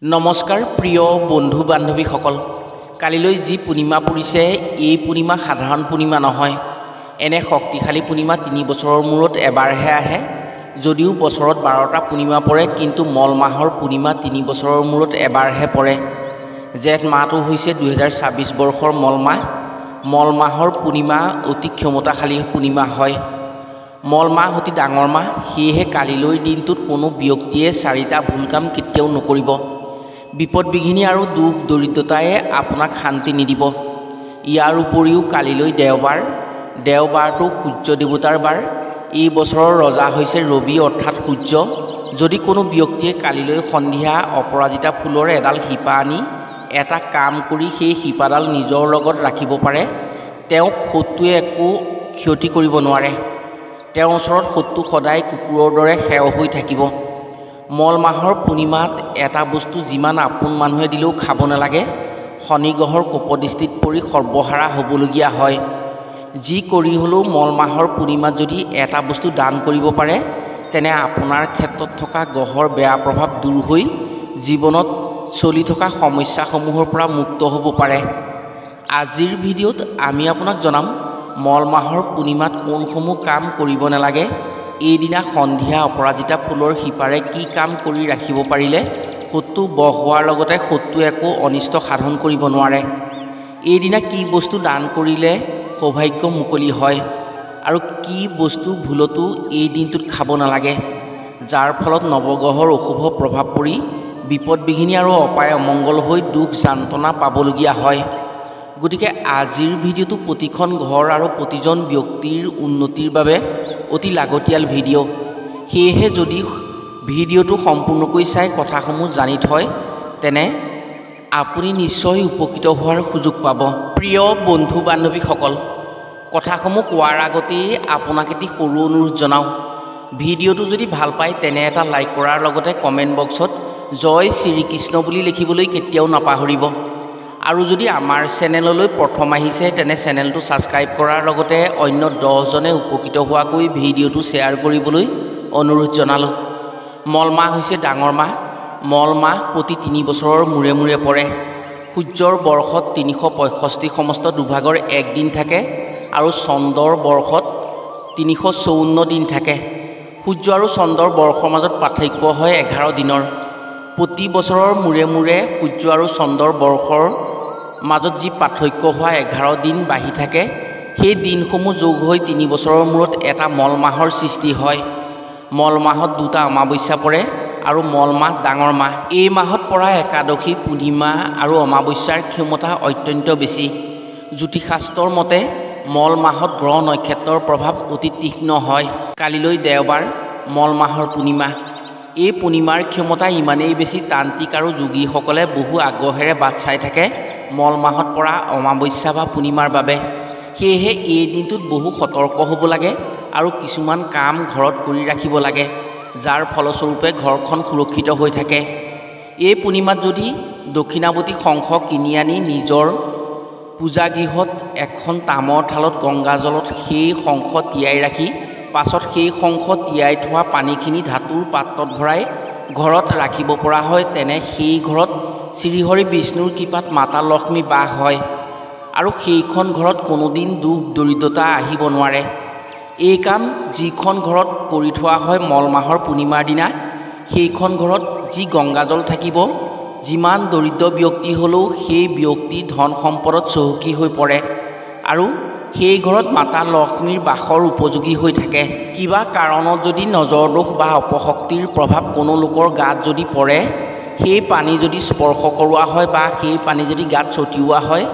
নমস্কাৰ প্ৰিয় বন্ধু বান্ধৱীসকল, কালিলৈ যি পূৰ্ণিমা পৰিছে এই পূৰ্ণিমা সাধাৰণ পূৰ্ণিমা নহয়। এনে শক্তিশালী পূৰ্ণিমা 3 বছৰৰ মূৰত এবাৰহে আহে। যদিও বছৰত 12টা পূৰ্ণিমা পৰে, কিন্তু মল মাহৰ পূৰ্ণিমা 3 বছৰৰ মূৰত এবাৰহে পৰে। জেঠ মাহটো হৈছে 2026 বৰ্ষৰ মল মাহ। মল মাহৰ পূৰ্ণিমা অতি ক্ষমতাশালী পূৰ্ণিমা হয়। মল মাহ অতি ডাঙৰ মাহ, সেয়েহে কালিলৈ দিনটোত কোনো ব্যক্তিয়ে 4টা ভুল কাম কেতিয়াও নকৰিব। বিপদ বিঘিনি আৰু দুখ দৰিদ্ৰতাই আপোনাক শান্তি নিদিব। ইয়াৰ উপৰিও কালিলৈ দেওবাৰ। দেওবাৰটো সূৰ্য দেৱতাৰ বাৰ। এই বছৰৰ ৰজা হৈছে ৰবি অৰ্থাৎ সূৰ্য। যদি কোনো ব্যক্তিয়ে কালিলৈ সন্ধিয়া অপৰাজিতা ফুলৰ এডাল শিপা আনি এটা কাম কৰি সেই শিপাডাল নিজৰ লগত ৰাখিব পাৰে, তেওঁক শত্ৰুৱে একো ক্ষতি কৰিব নোৱাৰে। তেওঁৰ ওচৰত শত্ৰু সদায় কুকুৰৰ দৰে সেৱ হৈ থাকিব। মল মাহৰ পূৰ্ণিমাত এটা বস্তু যিমান আপোন মানুহে দিলেও খাব নালাগে। শনি গ্ৰহৰ কোপদৃষ্টিত পৰি সৰ্বহাৰা হ'বলগীয়া হয়। যি কৰি হ'লেও মল মাহৰ পূৰ্ণিমাত যদি এটা বস্তু দান কৰিব পাৰে, তেনে আপোনাৰ ক্ষেত্ৰত থকা গ্ৰহৰ বেয়া প্ৰভাৱ দূৰ হৈ জীৱনত চলি থকা সমস্যাসমূহৰ পৰা মুক্ত হ'ব পাৰে। আজিৰ ভিডিঅ'ত আমি আপোনাক জনাম মল মাহৰ পূৰ্ণিমাত কোনসমূহ কাম কৰিব নালাগে, এইদিনা সন্ধিয়া অপৰাজিতা ফুলৰ শিপাৰে কি কাম কৰি ৰাখিব পাৰিলে শত্ৰু বশ হোৱাৰ লগতে শত্ৰুৱে একো অনিষ্ট সাধন কৰিব নোৱাৰে, এইদিনা কি বস্তু দান কৰিলে সৌভাগ্য মুকলি হয়, আৰু কি বস্তু ভুলতো এই দিনটোত খাব নালাগে, যাৰ ফলত নৱগ্ৰহৰ অশুভ প্ৰভাৱ পৰি বিপদ বিঘিনি আৰু অপায় অমংগল হৈ দুখ যান্ত্ৰণা পাবলগীয়া হয়। গতিকে আজিৰ ভিডিঅ'টো প্ৰতিখন ঘৰ আৰু প্ৰতিজন ব্যক্তিৰ উন্নতিৰ বাবে অতি লাগতিয়াল ভিডিঅ'। সেয়েহে যদি ভিডিঅ'টো সম্পূৰ্ণকৈ চাই কথাসমূহ জানি থয়, তেনে আপুনি নিশ্চয় উপকৃত হোৱাৰ সুযোগ পাব। প্ৰিয় বন্ধু বান্ধৱীসকল, কথাসমূহ কোৱাৰ আগতেই আপোনাক এটি সৰু অনুৰোধ জনাওঁ। ভিডিঅ'টো যদি ভাল পায় তেনে এটা লাইক কৰাৰ লগতে কমেণ্ট বক্সত জয় শ্ৰীকৃষ্ণ বুলি লিখিবলৈ কেতিয়াও নাপাহৰিব। আৰু যদি আমাৰ চেনেললৈ প্ৰথম আহিছে তেনে চেনেলটো ছাবস্ক্ৰাইব কৰাৰ লগতে অন্য 10জনে উপকৃত হোৱাকৈ ভিডিঅ'টো শ্বেয়াৰ কৰিবলৈ অনুৰোধ জনালোঁ। মল মাহ হৈছে ডাঙৰ মাহ। মল মাহ প্ৰতি 3 বছৰৰ মূৰে মূৰে পৰে। সূৰ্যৰ বৰ্ষত 365 সমস্ত দুভাগৰ 1 দিন থাকে আৰু চন্দ্ৰৰ বৰ্ষত 354 দিন থাকে। সূৰ্য আৰু চন্দ্ৰৰ বৰ্ষৰ মাজত পাৰ্থক্য হয় 11 দিনৰ। প্ৰতি বছৰৰ মূৰে মূৰে সূৰ্য আৰু চন্দ্ৰৰ বৰ্ষৰ মাজত যি পাৰ্থক্য হোৱা 11 দিন বাঢ়ি থাকে, সেই দিনসমূহ যোগ হৈ 3 বছৰৰ মূৰত এটা মল মাহৰ সৃষ্টি হয়। মল মাহত 2টা অমাৱস্যা পৰে আৰু মল মাহ ডাঙৰ মাহ। এই মাহত পৰা একাদশী, পূৰ্ণিমা আৰু অমাৱস্যাৰ ক্ষমতা অত্যন্ত বেছি। জ্যোতিষশাস্ত্ৰৰ মতে মল মাহত গ্ৰহ নক্ষত্ৰৰ প্ৰভাৱ অতি তীক্ষ্ণ হয়। কালিলৈ দেওবাৰ, মল মাহৰ পূৰ্ণিমা। এই পূৰ্ণিমাৰ ক্ষমতা ইমানেই বেছি, তান্ত্ৰিক আৰু যোগীসকলে বহু আগ্ৰহেৰে বাট চাই থাকে মল মাহত পৰা অমাৱস্যা বা পূৰ্ণিমাৰ বাবে। সেয়েহে এই দিনটোত বহু সতৰ্ক হ'ব লাগে আৰু কিছুমান কাম ঘৰত কৰি ৰাখিব লাগে, যাৰ ফলস্বৰূপে ঘৰখন সুৰক্ষিত হৈ থাকে। এই পূৰ্ণিমাত যদি দক্ষিণাৱতী শংখ কিনি আনি নিজৰ পূজাগৃহত এখন তামৰ থালত গংগাজলত সেই শংখ তিয়াই ৰাখি পাছত সেই শংখ তিয়াই থোৱা পানীখিনি ধাতুৰ পাত্ৰত ভৰাই ঘৰত ৰাখিব পৰা হয়, তেনে সেই ঘৰত শ্ৰীহৰি বিষ্ণুৰ কৃপাত মাতা লক্ষ্মী বাস হয় আৰু সেইখন ঘৰত কোনোদিন দুখ দৰিদ্ৰতা আহিব নোৱাৰে। এই কাম যিখন ঘৰত কৰি থোৱা হয় মল মাহৰ পূৰ্ণিমাৰ দিনা, সেইখন ঘৰত যি গংগাজল থাকিব, যিমান দৰিদ্ৰ ব্যক্তি হ'লেও সেই ব্যক্তি ধন সম্পদত চহকী হৈ পৰে আৰু সেই ঘৰত মাতা লক্ষ্মীৰ বাসৰ উপযোগী হৈ থাকে। কিবা কাৰণত যদি নজৰ দোষ বা অপশক্তিৰ প্ৰভাৱ কোনো লোকৰ গাত যদি পৰে, সেই পানী যদি স্পৰ্শ কৰোৱা হয় বা সেই পানী যদি গাত ছটিওৱা হয়,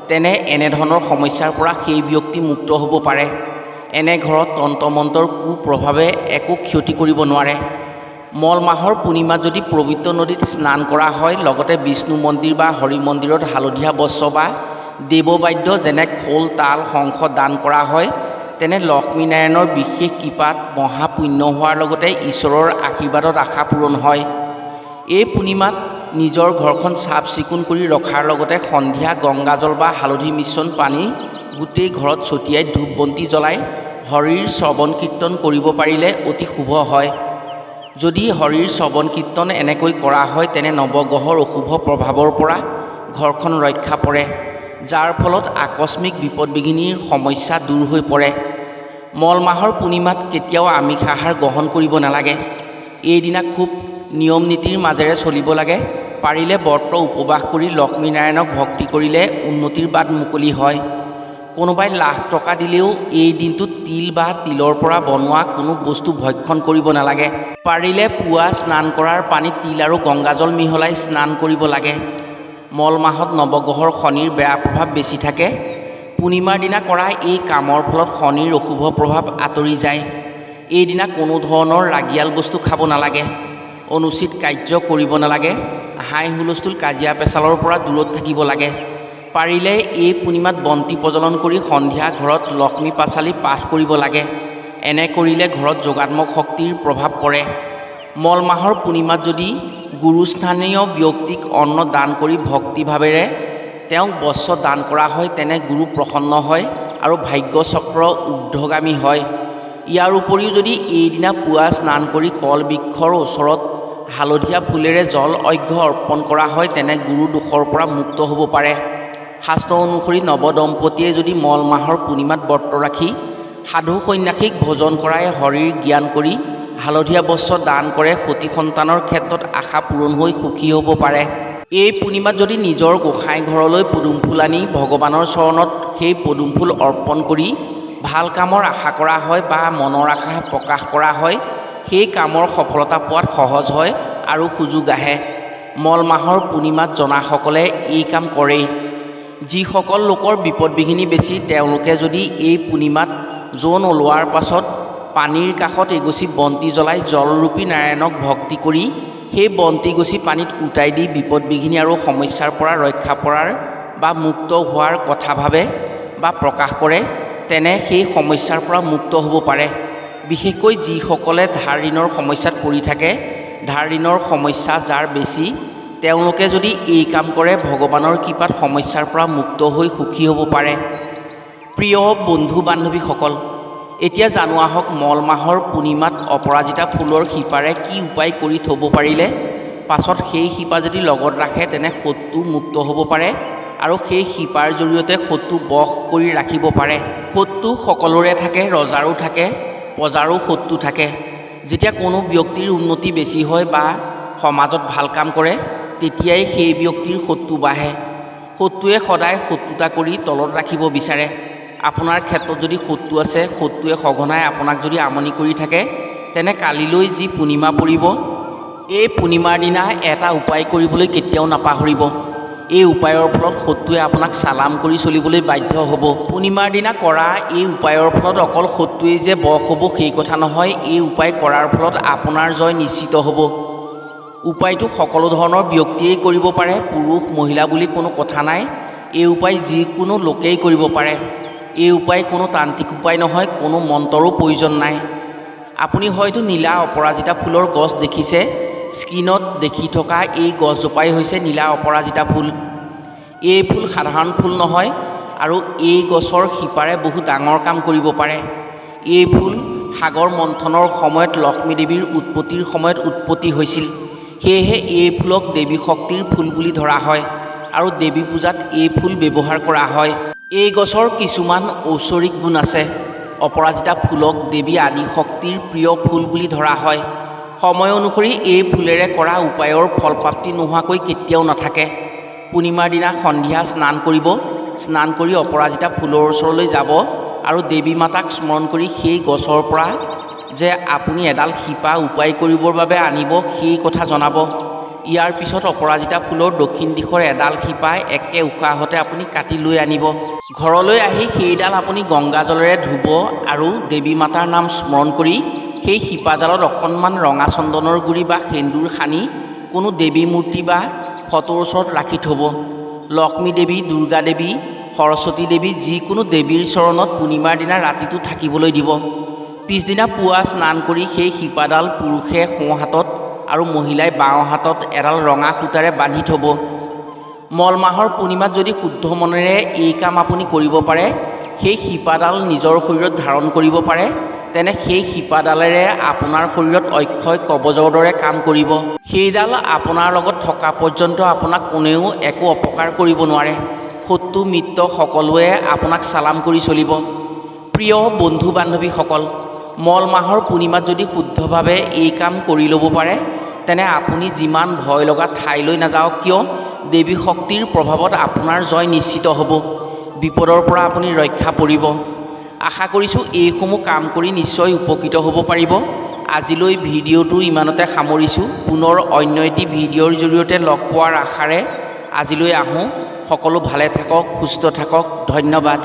তেনে এনেধৰণৰ সমস্যাৰ পৰা সেই ব্যক্তি মুক্ত হ'ব পাৰে। এনে ঘৰত তন্ত্ৰমন্ত্ৰৰ কুপ্ৰভাৱে একো ক্ষতি কৰিব নোৱাৰে। মল মাহৰ পূৰ্ণিমাত যদি পবিত্ৰ নদীত স্নান কৰা হয়, লগতে বিষ্ণু মন্দিৰ বা হৰি মন্দিৰত হালধীয়া বস্ত্ৰ বা দেৱবাদ্য যেনে খোল, তাল, শংখ দান কৰা হয়, তেনে লক্ষ্মীনাৰায়ণৰ বিশেষ কৃপাত মহাপুণ্য হোৱাৰ লগতে ঈশ্বৰৰ আশীৰ্বাদত আশা পূৰণ হয়। এই পূৰ্ণিমাত নিজৰ ঘৰখন চাফ চিকুণ কৰি ৰখাৰ লগতে সন্ধিয়া গংগাজল বা হালধি মিশ্ৰণ পানী গোটেই ঘৰত ছটিয়াই ধূপ বন্তি জ্বলাই হৰিৰ শ্ৰৱণ কীৰ্তন কৰিব পাৰিলে অতি শুভ হয়। যদি হৰিৰ শ্ৰৱণ কীৰ্তন এনেকৈ কৰা হয় তেনে নৱগ্ৰহৰ অশুভ প্ৰভাৱৰ পৰা ঘৰখন ৰক্ষা পৰে, যাৰ ফলত আকস্মিক বিপদ বিঘিনিৰ সমস্যা দূৰ হৈ পৰে। মল মাহৰ পূৰ্ণিমাত কেতিয়াও আমিষ আহাৰ গ্ৰহণ কৰিব নালাগে। এইদিনা খুব নিয়ম নীতিৰ মাজেৰে চলিব লাগে। পাৰিলে ব্ৰত উপবাস কৰি লক্ষ্মীনাৰায়ণক ভক্তি কৰিলে উন্নতিৰ বাট মুকলি হয়। কোনোবাই লাখ টকা দিলেও এই দিনটোত তিল বা তিলৰ পৰা বনোৱা কোনো বস্তু ভক্ষণ কৰিব নালাগে। পাৰিলে পুৱা স্নান কৰাৰ পানীত তিল আৰু গংগাজল মিহলাই স্নান কৰিব লাগে। মল মাহত নৱগ্ৰহৰ শনিৰ বেয়া প্ৰভাৱ বেছি থাকে। পূৰ্ণিমাৰ দিনা কৰা এই কামৰ ফলত শনিৰ অশুভ প্ৰভাৱ আঁতৰি যায়। এইদিনা কোনো ধৰণৰ ৰাগিয়াল বস্তু খাব নালাগে, অনুচিত কাৰ্য কৰিব নালাগে, হাই হুলস্থুল কাজিয়া পেচালৰ পৰা দূৰত থাকিব লাগে। পাৰিলে এই পূৰ্ণিমাত বন্তি প্ৰজ্বলন কৰি সন্ধিয়া ঘৰত লক্ষ্মী পাঁচালী পাঠ কৰিব লাগে। এনে কৰিলে ঘৰত যোগাত্মক শক্তিৰ প্ৰভাৱ পৰে। মল মাহৰ পূৰ্ণিমাত যদি গুৰুস্থানীয় ব্যক্তিক অন্ন দান কৰি ভক্তিভাৱেৰে তেওঁক বস্ত্ৰ দান কৰা হয় তেনে গুৰু প্ৰসন্ন হয় আৰু ভাগ্য চক্ৰ ঊৰ্ধ্বগামী হয়। ইয়াৰ উপৰিও যদি এইদিনা পুৱা স্নান কৰি কল বৃক্ষৰ ওচৰত হালধীয়া ফুলেৰে জল অৰ্ঘ্য অৰ্পণ কৰা হয় তেনে গুৰু দোষৰ পৰা মুক্ত হ'ব পাৰে। শাস্ত্ৰ অনুসৰি নৱদম্পতীয়ে যদি মল মাহৰ পূৰ্ণিমাত ব্ৰত ৰাখি সাধু সন্ন্যাসীক ভোজন কৰাই হৰিৰ জ্ঞান কৰি হালধীয়া বস্ত্ৰ দান কৰে সতি সন্তানৰ ক্ষেত্ৰত আশা পূৰণ হৈ সুখী হ'ব পাৰে। এই পূৰ্ণিমাত যদি নিজৰ গোসাঁই ঘৰলৈ পদুম ফুল আনি ভগৱানৰ চৰণত সেই পদুম ফুল অৰ্পণ কৰি ভাল কামৰ আশা কৰা হয় বা মনৰ আশা প্ৰকাশ কৰা হয়, সেই কামৰ সফলতা পোৱাত সহজ হয় আৰু সুযোগ আহে। মল মাহৰ পূৰ্ণিমাত জনাসকলে এই কাম কৰেই। যিসকল লোকৰ বিপদ বিঘিনি বেছি তেওঁলোকে যদি এই পূৰ্ণিমাত জোন ওলোৱাৰ পাছত পানীৰ কাষত এগছি বন্তি জ্বলাই জলৰূপী নাৰায়ণক ভক্তি কৰি সেই বন্তি গছি পানীত উটাই দি বিপদ বিঘিনি আৰু সমস্যাৰ পৰা ৰক্ষা পৰাৰ বা মুক্ত হোৱাৰ কথা ভাবে বা প্ৰকাশ কৰে তেনে সেই সমস্যাৰ পৰা মুক্ত হ'ব পাৰে। বিশেষকৈ যিসকলে ধাৰ ঋণৰ সমস্যাত পৰি থাকে, ধাৰ ঋণৰ সমস্যা যাৰ বেছি তেওঁলোকে যদি এই কাম কৰে ভগৱানৰ কৃপাত সমস্যাৰ পৰা মুক্ত হৈ সুখী হ'ব পাৰে। প্ৰিয় বন্ধু বান্ধৱীসকল, এতিয়া জনোৱা হওক মল মাহৰ পূৰ্ণিমাত অপৰাজিতা ফুলৰ শিপাৰে কি উপায় কৰি থ'ব পাৰিলে পাছত সেই শিপা যদি লগত ৰাখে তেনে শত্ৰু মুক্ত হ'ব পাৰে আৰু সেই শিপাৰ জৰিয়তে শত্ৰু বশ কৰি ৰাখিব পাৰে। শত্ৰু সকলোৰে থাকে, ৰজাৰো থাকে, প্ৰজাৰো শত্ৰু থাকে। যেতিয়া কোনো ব্যক্তিৰ উন্নতি বেছি হয় বা সমাজত ভাল কাম কৰে তেতিয়াই সেই ব্যক্তিৰ শত্ৰু বাঢ়ে। শত্ৰুৱে সদায় শত্ৰুতা কৰি তলত ৰাখিব বিচাৰে। আপোনাৰ ক্ষেত্ৰত যদি শত্ৰু আছে, শত্ৰুৱে সঘনাই আপোনাক যদি আমনি কৰি থাকে তেনে কালিলৈ যি পূৰ্ণিমা পৰিব এই পূৰ্ণিমাৰ দিনা এটা উপায় কৰিবলৈ কেতিয়াও নাপাহৰিব। এই উপায়ৰ ফলত শত্ৰুৱে আপোনাক চালাম কৰি চলিবলৈ বাধ্য হ'ব। পূৰ্ণিমাৰ দিনা কৰা এই উপায়ৰ ফলত অকল শত্ৰুৱেই যে বশ হ'ব সেই কথা নহয়, এই উপায় কৰাৰ ফলত আপোনাৰ জয় নিশ্চিত হ'ব। উপায়টো সকলো ধৰণৰ ব্যক্তিয়েই কৰিব পাৰে, পুৰুষ মহিলা বুলি কোনো কথা নাই। এই উপায় যিকোনো লোকেই কৰিব পাৰে। এই উপায় কোনো তান্ত্ৰিক উপায় নহয়, কোনো মন্ত্ৰৰো প্ৰয়োজন নাই। আপুনি হয়তো নীলা অপৰাজিতা ফুলৰ গছ দেখিছে। স্ক্ৰীনত দেখি থকা এই গছজোপাই হৈছে নীলা অপৰাজিতা ফুল। এই ফুল সাধাৰণ ফুল নহয় আৰু এই গছৰ শিপাৰে বহু ডাঙৰ কাম কৰিব পাৰে। এই ফুল সাগৰ মন্থনৰ সময়ত লক্ষ্মী দেৱীৰ উৎপত্তিৰ সময়ত উৎপত্তি হৈছিল। সেয়েহে এই ফুলক দেৱী শক্তিৰ ফুল বুলি ধৰা হয় আৰু দেৱী পূজাত এই ফুল ব্যৱহাৰ কৰা হয়। এই গছৰ কিছুমান ঐশ্বৰিক গুণ আছে। অপৰাজিতা ফুলক দেৱী আদি শক্তিৰ প্ৰিয় ফুল বুলি ধৰা হয়। সময় অনুসৰি এই ফুলেৰে কৰা উপায়ৰ ফলপ্ৰাপ্তি নোহোৱাকৈ কেতিয়াও নাথাকে। পূৰ্ণিমাৰ দিনা সন্ধিয়া স্নান কৰিব। স্নান কৰি অপৰাজিতা ফুলৰ ওচৰলৈ যাব আৰু দেৱী মাতাক স্মৰণ কৰি সেই গছৰ পৰা যে আপুনি এডাল শিপা উপায় কৰিবৰ বাবে আনিব সেই কথা জনাব। ইয়াৰ পিছত অপৰাজিতা ফুলৰ দক্ষিণ দিশৰ এডাল শিপা একে উশাহতে আপুনি কাটি লৈ আনিব। ঘৰলৈ আহি সেইডাল আপুনি গংগা জলেৰে ধুব আৰু দেৱী মাতাৰ নাম স্মৰণ কৰি সেই শিপাডালত অকণমান ৰঙা চন্দনৰ গুৰি বা সেন্দুৰ সানি কোনো দেৱী মূৰ্তি বা ফটোৰ ওচৰত ৰাখি থ'ব। লক্ষ্মী দেৱী, দুৰ্গা দেৱী, সৰস্বতী দেৱী যিকোনো দেৱীৰ চৰণত পূৰ্ণিমাৰ দিনা ৰাতিটো থাকিবলৈ দিব। পিছদিনা পুৱা স্নান কৰি সেই শিপাডাল পুৰুষে সোঁ হাতত আৰু মহিলাই বাওঁ হাতত এডাল ৰঙা সূতাৰে বান্ধি থ'ব। মল মাহৰ পূৰ্ণিমাত যদি শুদ্ধ মনেৰে এই কাম আপুনি কৰিব পাৰে, সেই শিপাডাল নিজৰ শৰীৰত ধাৰণ কৰিব পাৰে তেনে সেই শিপাডালেৰে আপোনাৰ শৰীৰত অক্ষয় কবজৰ দৰে কাম কৰিব। সেইডাল আপোনাৰ লগত থকা পৰ্যন্ত আপোনাক কোনেও একো অপকাৰ কৰিব নোৱাৰে। শত্ৰু মিত্ৰ সকলোৱে আপোনাক চালাম কৰি চলিব। প্ৰিয় বন্ধু বান্ধৱীসকল, মল মাহৰ পূৰ্ণিমাত যদি শুদ্ধভাৱে এই কাম কৰি ল'ব পাৰে, তেনে আপুনি যিমান ভয় লগা ঠাইলৈ নাযাওক কিয়, দেৱী শক্তিৰ প্ৰভাৱত আপোনাৰ জয় নিশ্চিত হ'ব। বিপদৰ পৰা আপুনি ৰক্ষা পৰিব। আশা কৰিছোঁ এইসমূহ কাম কৰি নিশ্চয় উপকৃত হ'ব পাৰিব। আজিলৈ ভিডিঅ'টো ইমানতে সামৰিছোঁ। পুনৰ অন্য এটি ভিডিঅ'ৰ জৰিয়তে লগ পোৱাৰ আশাৰে আজিলৈ আহোঁ। সকলো ভালে থাকক, সুস্থ থাকক। ধন্যবাদ।